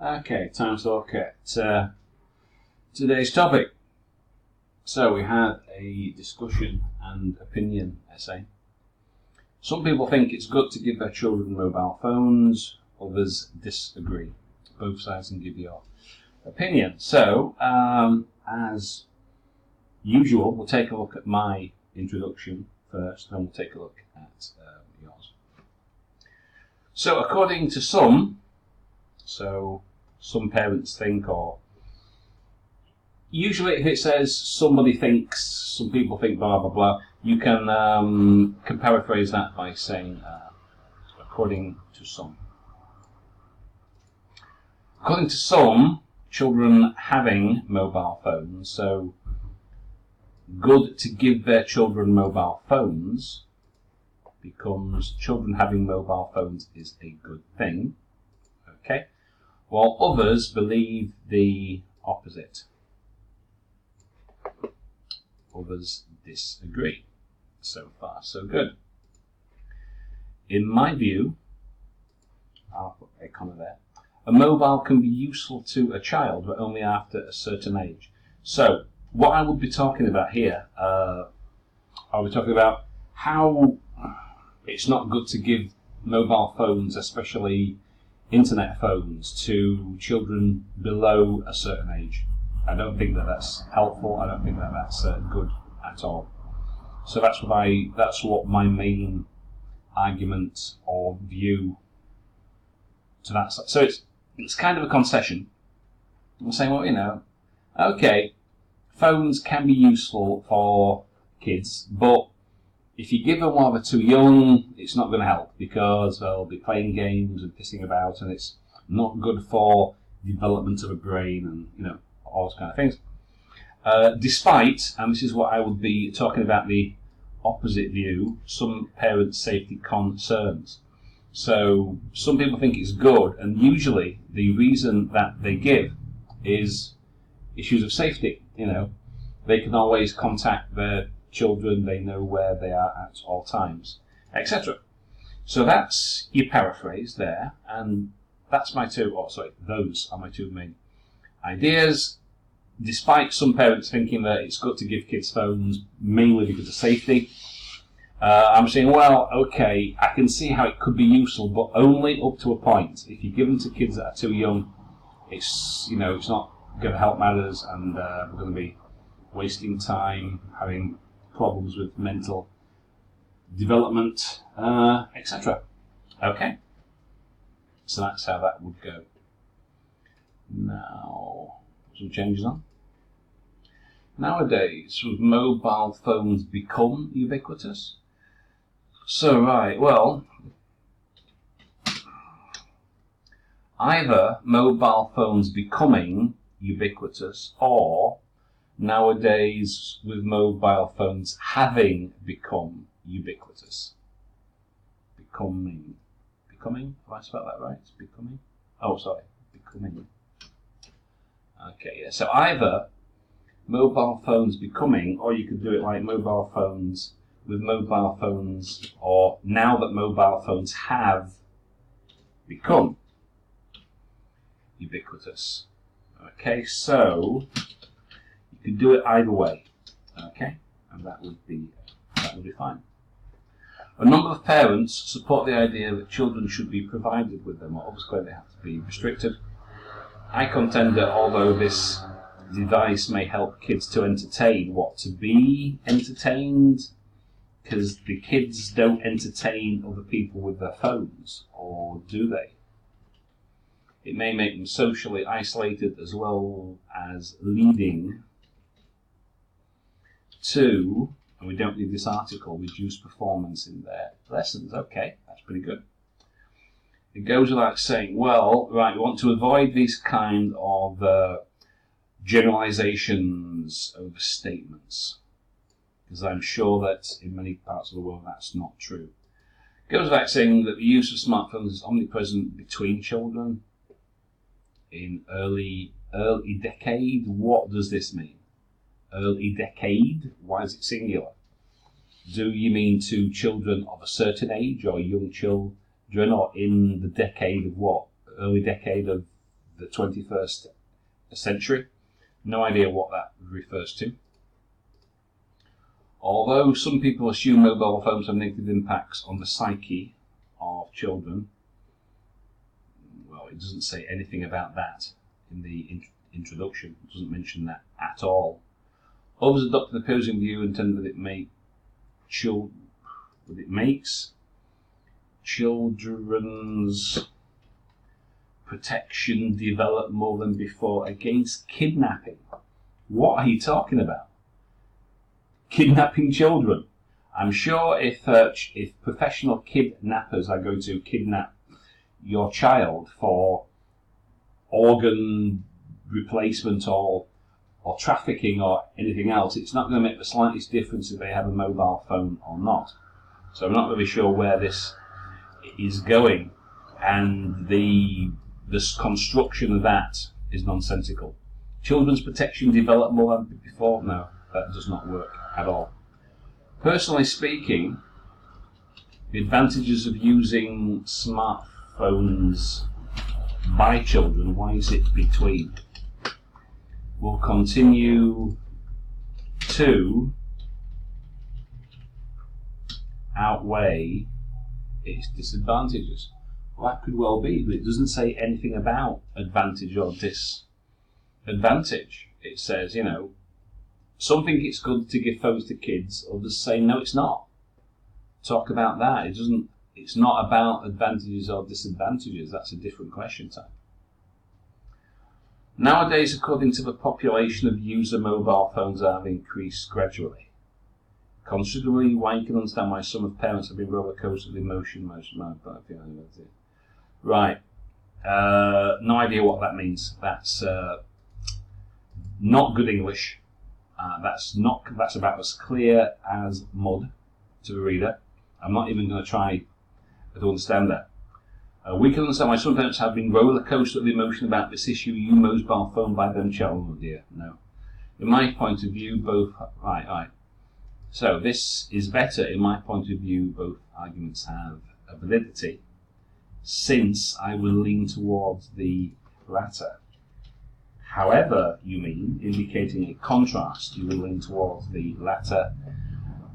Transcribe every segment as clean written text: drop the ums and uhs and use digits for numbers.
Okay, time to look at today's topic. So we had a discussion and opinion essay. Some people think it's good to give their children mobile phones, others disagree. Both sides can give your opinion. So, as usual, we'll take a look at my introduction first, then we'll take a look at yours. So, according to some parents think, or usually if it says somebody thinks, some people think, blah, blah, blah, you can paraphrase that by saying, according to some. According to some, children having mobile phones, so good to give their children mobile phones becomes children having mobile phones is a good thing, okay? While others believe the opposite. Others disagree. So far, so good. In my view, I'll put a comma there, a mobile can be useful to a child, but only after a certain age. So, what I would be talking about here, I'll be talking about how it's not good to give mobile phones, especially internet phones, to children below a certain age. I don't think that that's helpful. I don't think that that's good at all. So that's what my main argument or view to that. So it's kind of a concession. I'm saying, well, okay, phones can be useful for kids, but if you give them while they're too young, it's not going to help because they'll be playing games and pissing about, and it's not good for development of a brain and all those kind of things. Despite, and this is what I would be talking about, the opposite view, some parents' safety concerns. So some people think it's good, and usually the reason that they give is issues of safety. They can always contact their children, they know where they are at all times, etc. So that's your paraphrase there, and those are my two main ideas. Despite some parents thinking that it's good to give kids phones mainly because of safety, I'm saying, well, okay, I can see how it could be useful, but only up to a point. If you give them to kids that are too young, it's not going to help matters, and we're going to be wasting time, having problems with mental development, etc. Okay, so that's how that would go. Now, some changes on. Nowadays, with mobile phones become ubiquitous. So, right, well, either mobile phones becoming ubiquitous, or nowadays with mobile phones having become ubiquitous. Becoming, have I spelled that right? It's becoming? Oh, sorry, becoming. Okay, yeah, so either mobile phones becoming, or you could do it like mobile phones with mobile phones, or now that mobile phones have become ubiquitous. Okay, so you could do it either way. Okay, and that would be fine. A number of parents support the idea that children should be provided with them, or others claim they have to be restricted. I contend that although this device may help kids to be entertained, because the kids don't entertain other people with their phones, or do they? It may make them socially isolated, as well as leading to, and we don't need this article, reduce performance in their lessons. Okay, that's pretty good. It goes without saying, well, right, we want to avoid these kind of generalizations over statements, because I'm sure that in many parts of the world that's not true. It goes without saying that the use of smartphones is omnipresent between children in early decade. What does this mean? Early decade? Why is it singular? Do you mean to children of a certain age, or young children, or in the decade of what? Early decade of the 21st century. No idea what that refers to. Although some people assume mobile phones have negative impacts on the psyche of children, well, it doesn't say anything about that in the introduction. It doesn't mention that at all. Others adopt an opposing view and tend that it makes children's protection develop more than before against kidnapping. What are you talking about? Kidnapping children. I'm sure if professional kidnappers are going to kidnap your child for organ replacement or trafficking or anything else, it's not going to make the slightest difference if they have a mobile phone or not. So I'm not really sure where this is going, and this construction of that is nonsensical. Children's protection develop more than before? No, that does not work at all. Personally speaking, the advantages of using smartphones by children, why is it between, will continue to outweigh its disadvantages. Well, that could well be, but it doesn't say anything about advantage or disadvantage. It says, some think it's good to give phones to kids, others say no, it's not. Talk about that. It's not about advantages or disadvantages. That's a different question type. Nowadays, according to the population of user mobile phones have increased gradually. Considerably, why you can understand why some of parents have been roller coastered with emotion. Right. No idea what that means. That's not good English. That's about as clear as mud to the reader. I'm not even going to try to understand that. We can understand why some parents have been roller coastered with emotion about this issue. You mobile phone by them, child. Oh dear, no. In my point of view, both right. So this is better. In my point of view, both arguments have a validity, since I will lean towards the latter. However, you mean, indicating a contrast, you will lean towards the latter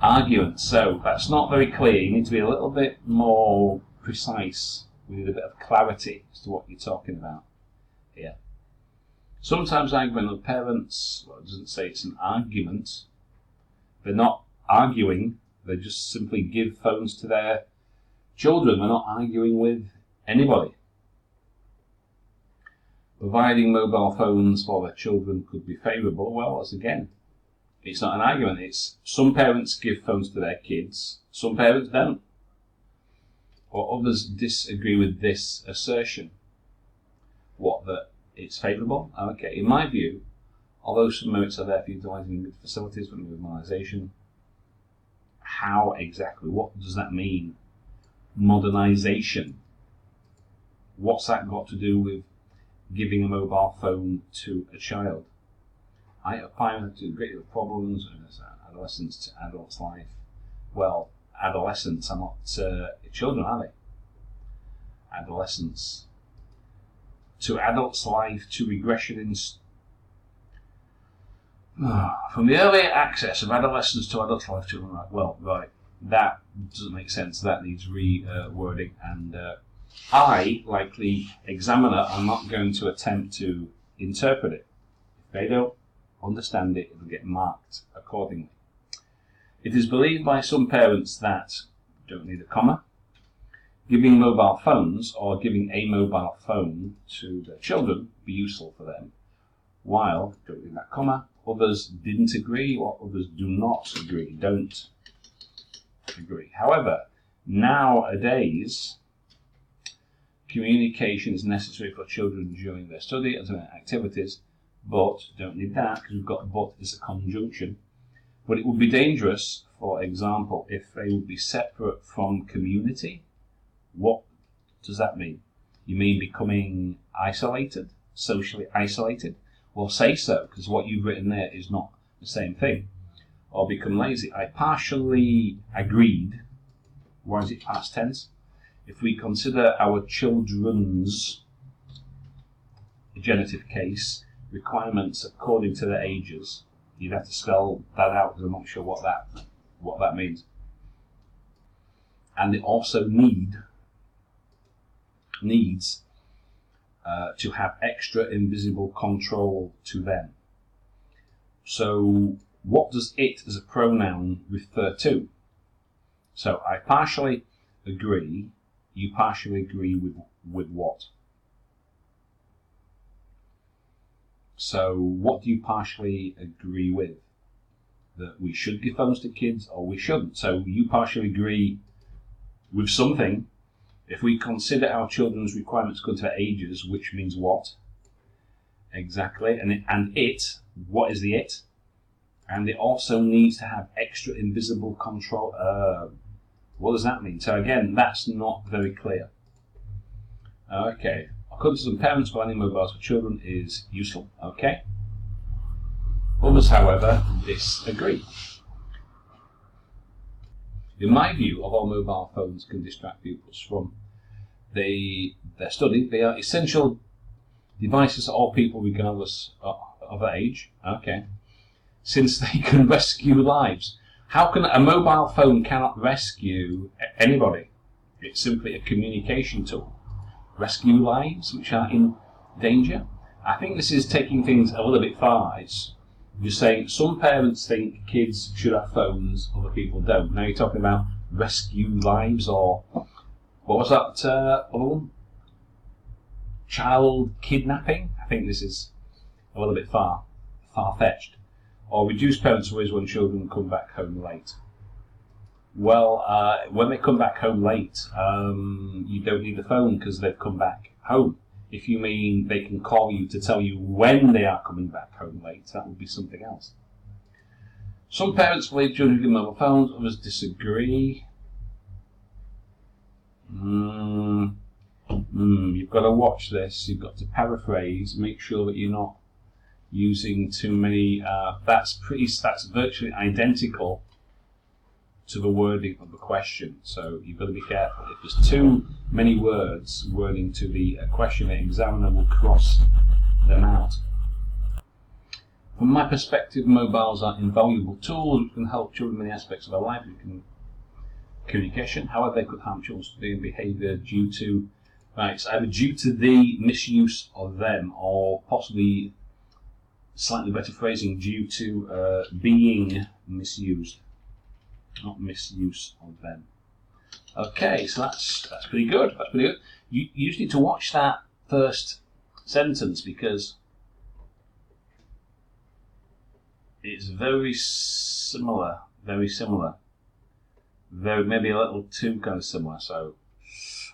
argument. So that's not very clear. You need to be a little bit more precise. We need a bit of clarity as to what you're talking about here. Sometimes argument of parents, well, it doesn't say it's an argument. They're not arguing, they just simply give phones to their children. They're not arguing with anybody. Providing mobile phones for their children could be favourable. Well, as again, it's not an argument. It's some parents give phones to their kids, some parents don't. Or others disagree with this assertion. What, that it's favourable? Okay, in my view, although some merits are there for utilising good facilities for modernisation, how exactly? What does that mean? Modernisation. What's that got to do with giving a mobile phone to a child? I apply to great deal of problems as adolescents to adults' life. Well, adolescents are not children, are they? Adolescents to adults' life, to regression in from the early access of adolescence to adult life to right. Well, right, that doesn't make sense. That needs rewording, and I, like the examiner, am not going to attempt to interpret it. If they don't understand it, it'll get marked accordingly. It is believed by some parents that, don't need a comma, giving mobile phones or giving a mobile phone to their children be useful for them, while, don't need that comma, others didn't agree or others don't agree. However, nowadays, communication is necessary for children during their study and activities, but don't need that because we've got but as a conjunction. But it would be dangerous, for example, if they would be separate from community. What does that mean? You mean becoming isolated, socially isolated? Well, say so, because what you've written there is not the same thing. Or become lazy. I partially agreed. Why is it past tense? If we consider our children's genitive case, requirements according to their ages. You'd have to spell that out because I'm not sure what that means. And they also needs to have extra invisible control to them. So what does it as a pronoun refer to? So I partially agree. You partially agree with what? So what do you partially agree with? That we should give phones to kids or we shouldn't? So you partially agree with something. If we consider our children's requirements according to their ages, which means what? Exactly. And it, what is the it? And it also needs to have extra invisible control. What does that mean? So again, that's not very clear. Okay. According to some parents, providing mobiles for children is useful. Okay. Others, however, disagree. In my view, although mobile phones can distract pupils from their study, they are essential devices for all people regardless of their age. Okay. Since they can rescue lives. How can a mobile phone cannot rescue anybody? It's simply a communication tool. Rescue lives which are in danger? I think this is taking things a little bit far. You're saying some parents think kids should have phones, other people don't. Now you're talking about rescue lives, or what was that other one? Child kidnapping? I think this is a little bit far-fetched. Or reduce parents' worries when children come back home late. Well, when they come back home late, you don't need the phone because they've come back home. If you mean they can call you to tell you when they are coming back home late, that would be something else. Some parents believe children give mobile phones, others disagree. You've got to watch this, you've got to paraphrase, make sure that you're not using too many. That's virtually identical to the wording of the question, so you've got to be careful. If there's too many words wording to the question, the examiner will cross them out. From my perspective, mobiles are invaluable tools which can help children in many aspects of their life, communication. However, they could harm children's study and behaviour due to, it's either due to the misuse of them, or possibly, slightly better phrasing, due to being misused. Not misuse of them. Okay, so that's pretty good. That's pretty good. You just need to watch that first sentence because it's very similar. Maybe a little too kind of similar. So,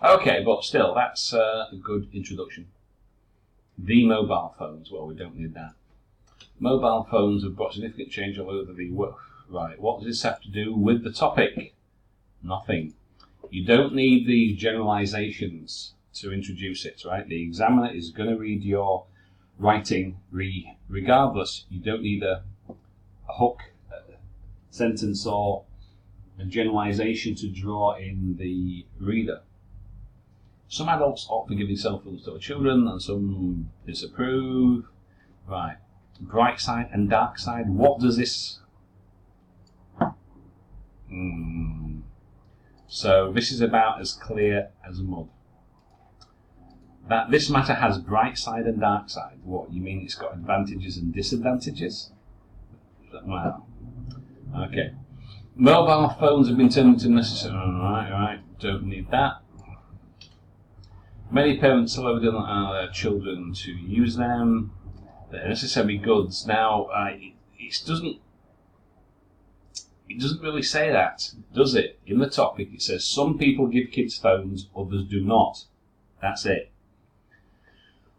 okay, but still, that's a good introduction. The mobile phones. Well, we don't need that. Mobile phones have brought significant change all over the world. Right, what does this have to do with the topic? Nothing. You don't need these generalizations to introduce it, right? The examiner is going to read your writing regardless. You don't need a hook, a sentence, or a generalization to draw in the reader. Some adults opt for giving cell phones to their children and some disapprove. Right, bright side and dark side. What does this... So this is about as clear as mud. That this matter has bright side and dark side. What, you mean it's got advantages and disadvantages? Well, okay. Mobile phones have been turned into necessary. Right, don't need that. Many parents allow their children to use them. They're necessary goods. Now, it doesn't really say that, does it? In the topic, it says some people give kids phones, others do not. That's it.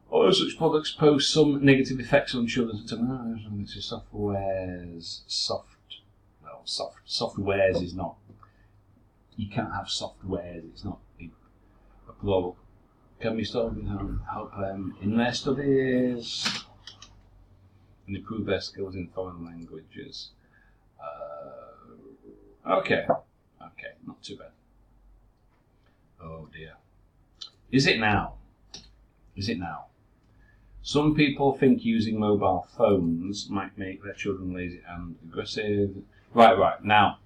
All such products pose some negative effects on children. This is softwares. Softwares is not. You can't have softwares. It's not a plural. Can we still help them in their studies and improve their skills in foreign languages? Okay, not too bad. Oh dear. Is it now? Some people think using mobile phones might make their children lazy and aggressive. Right. Now,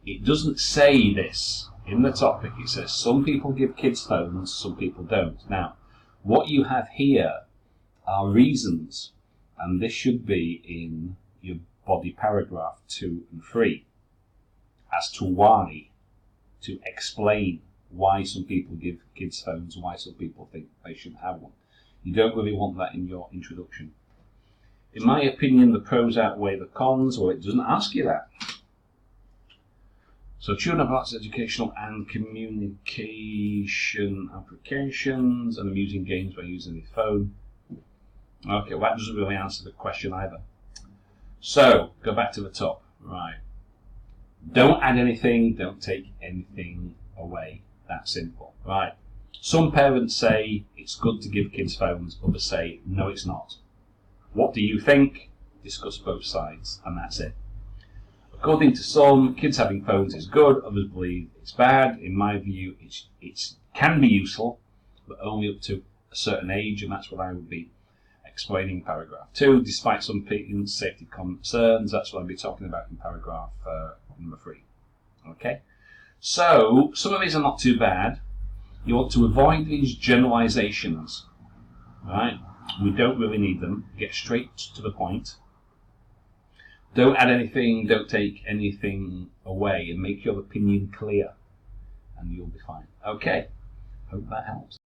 it doesn't say this in the topic. It says some people give kids phones, some people don't. Now, what you have here are reasons, and this should be in your body paragraph 2 and 3, as to why, to explain why some people give kids phones, why some people think they shouldn't have one. You don't really want that in your introduction. In my opinion, the pros outweigh the cons, or it doesn't ask you that. So children have lots of educational and communication applications and amusing games by using the phone. Okay, well, that doesn't really answer the question either. So, go back to the top. Right. Don't add anything, don't take anything away. That's simple. Right. Some parents say it's good to give kids phones, others say no, it's not. What do you think? Discuss both sides, and that's it. According to some, kids having phones is good, others believe it's bad. In my view, it can be useful, but only up to a certain age, and that's what I would be explaining in paragraph 2. Despite some parents' safety concerns, that's what I'll be talking about in paragraph number 3. Okay? So, some of these are not too bad. You want to avoid these generalizations. Right? We don't really need them. Get straight to the point. Don't add anything, don't take anything away, and make your opinion clear, and you'll be fine. Okay, hope that helps.